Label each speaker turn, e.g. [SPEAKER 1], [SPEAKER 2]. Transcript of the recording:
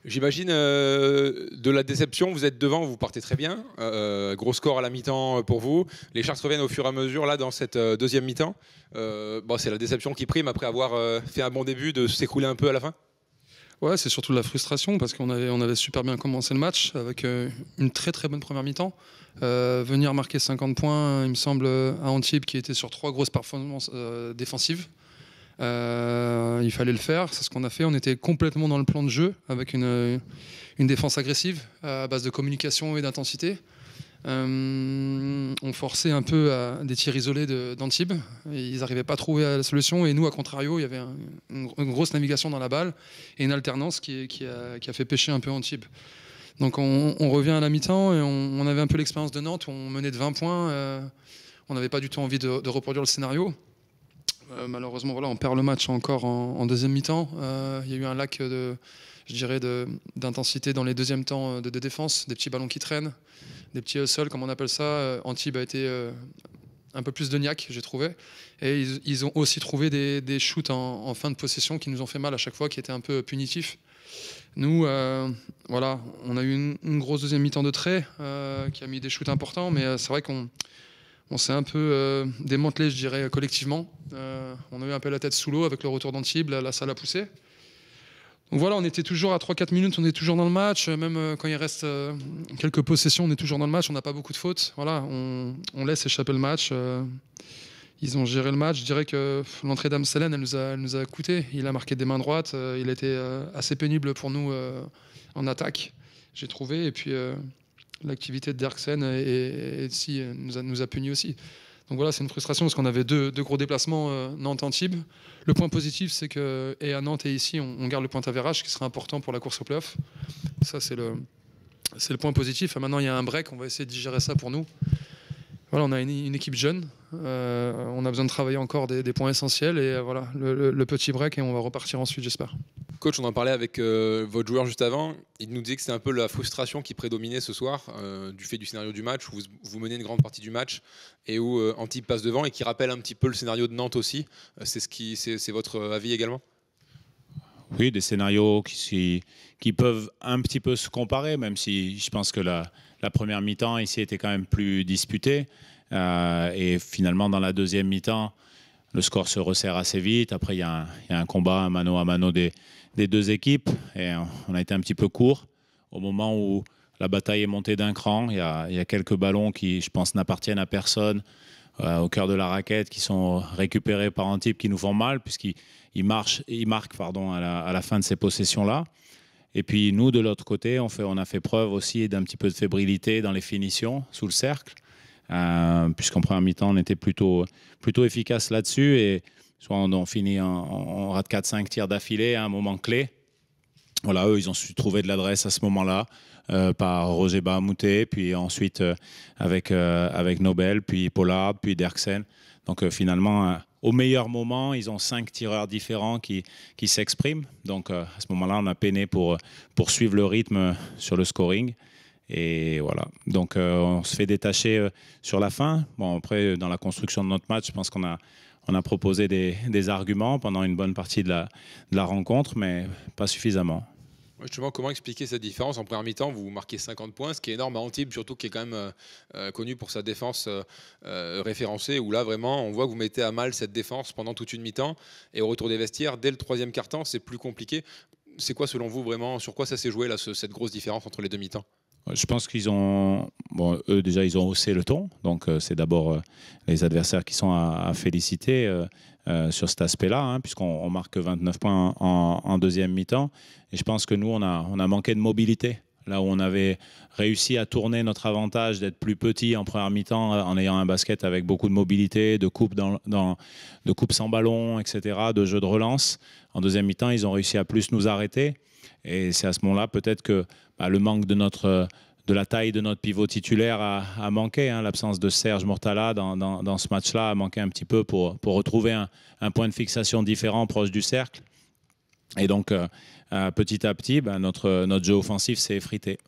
[SPEAKER 1] J'imagine de la déception, vous êtes devant, vous partez très bien. Gros score à la mi-temps pour vous. Les Sharks reviennent au fur et à mesure là dans cette deuxième mi-temps. Bon, c'est la déception qui prime après avoir fait un bon début de s'écrouler un peu à la fin.
[SPEAKER 2] Ouais, c'est surtout de la frustration parce qu'on avait super bien commencé le match avec une très très bonne première mi-temps. Venir marquer 50 points, il me semble, à Antibes qui était sur 3 grosses performances défensives. Il fallait le faire, c'est ce qu'on a fait. On était complètement dans le plan de jeu avec une défense agressive à base de communication et d'intensité. On forçait un peu à des tirs isolés d'Antibes. Ils n'arrivaient pas à trouver la solution. Et nous, à contrario, il y avait une grosse navigation dans la balle et une alternance qui a fait pêcher un peu Antibes. Donc on revient à la mi-temps et on avait un peu l'expérience de Nantes où on menait de 20 points. On n'avait pas du tout envie de reproduire le scénario. Malheureusement, voilà, on perd le match encore en deuxième mi-temps. Il y a eu un lac d'intensité dans les deuxièmes temps de défense, des petits ballons qui traînent, des petits hustles, comme on appelle ça. Antibes a été un peu plus de niaque, j'ai trouvé. Et ils ont aussi trouvé des shoots en fin de possession qui nous ont fait mal à chaque fois, qui étaient un peu punitifs. Nous, voilà, on a eu une grosse deuxième mi-temps de trait qui a mis des shoots importants, mais c'est vrai qu'on s'est un peu démantelé, je dirais, collectivement. On a eu un peu la tête sous l'eau avec le retour d'Antibes, la salle a poussé. Donc voilà, on était toujours à 3-4 minutes, on est toujours dans le match. Même quand il reste quelques possessions, on est toujours dans le match, on n'a pas beaucoup de fautes. Voilà, on laisse échapper le match. Ils ont géré le match. Je dirais que l'entrée d'Amselen, elle nous a coûté. Il a marqué des mains droites. Il a été assez pénible pour nous en attaque, j'ai trouvé. Et puis l'activité de Derksen nous a punis aussi. Donc voilà, c'est une frustration parce qu'on avait deux gros déplacements Nantes-Antibes. Le point positif, c'est que et à Nantes et ici, on garde le point d'avérage qui sera important pour la course au play-off. Ça, c'est le point positif. Et maintenant, il y a un break. On va essayer de digérer ça pour nous. Voilà, on a une équipe jeune. On a besoin de travailler encore des points essentiels. Et voilà, le petit break et on va repartir ensuite, j'espère.
[SPEAKER 1] Coach, on en parlait avec votre joueur juste avant. Il nous disait que c'était un peu la frustration qui prédominait ce soir du fait du scénario du match où vous menez une grande partie du match et où Antibes passe devant et qui rappelle un petit peu le scénario de Nantes aussi. C'est votre avis également?
[SPEAKER 3] Oui, des scénarios qui peuvent un petit peu se comparer, même si je pense que la première mi-temps ici était quand même plus disputée. Et finalement, dans la deuxième mi-temps, le score se resserre assez vite. Après, il y a un combat, un mano à mano des deux équipes. Et on a été un petit peu court au moment où la bataille est montée d'un cran. Il y a quelques ballons qui, je pense, n'appartiennent à personne au cœur de la raquette, qui sont récupérés par Antibes, qui nous font mal, puisqu'ils marquent à la fin de ces possessions-là. Et puis nous, de l'autre côté, on a fait preuve aussi d'un petit peu de fébrilité dans les finitions sous le cercle. Puisqu'en première mi-temps, on était plutôt efficace là-dessus. Et soit on rate 4-5 tirs d'affilée à un moment clé. Voilà, eux, ils ont su trouver de l'adresse à ce moment-là par Roger Bahamouté, puis ensuite avec Nobel, puis Pollard, puis Derksen. Donc finalement, au meilleur moment, ils ont 5 tireurs différents qui s'expriment. Donc à ce moment-là, on a peiné pour suivre le rythme sur le scoring. Et voilà, donc on se fait détacher sur la fin. Bon, après, dans la construction de notre match, je pense qu'on a proposé des arguments pendant une bonne partie de la rencontre, mais pas suffisamment.
[SPEAKER 1] Justement, comment expliquer cette différence? En première mi-temps, vous marquez 50 points, ce qui est énorme à Antibes, surtout qui est quand même connu pour sa défense référencée, où là, vraiment, on voit que vous mettez à mal cette défense pendant toute une mi-temps. Et au retour des vestiaires, dès le troisième quart-temps, c'est plus compliqué. C'est quoi, selon vous, vraiment, sur quoi ça s'est joué, là, cette grosse différence entre les deux mi-temps?
[SPEAKER 3] Je pense eux déjà, ils ont haussé le ton. Donc, c'est d'abord les adversaires qui sont à féliciter sur cet aspect-là, hein, puisqu'on marque 29 points en deuxième mi-temps. Et je pense que nous, on a manqué de mobilité. Là où on avait réussi à tourner notre avantage d'être plus petit en première mi-temps en ayant un basket avec beaucoup de mobilité, de coupe sans ballon, etc., de jeu de relance. En deuxième mi-temps, ils ont réussi à plus nous arrêter. Et c'est à ce moment-là peut-être que le manque de la taille de notre pivot titulaire a manqué. Hein. L'absence de Serge Mortala dans ce match-là a manqué un petit peu pour retrouver un point de fixation différent proche du cercle. Et donc, petit à petit, notre jeu offensif s'est effrité.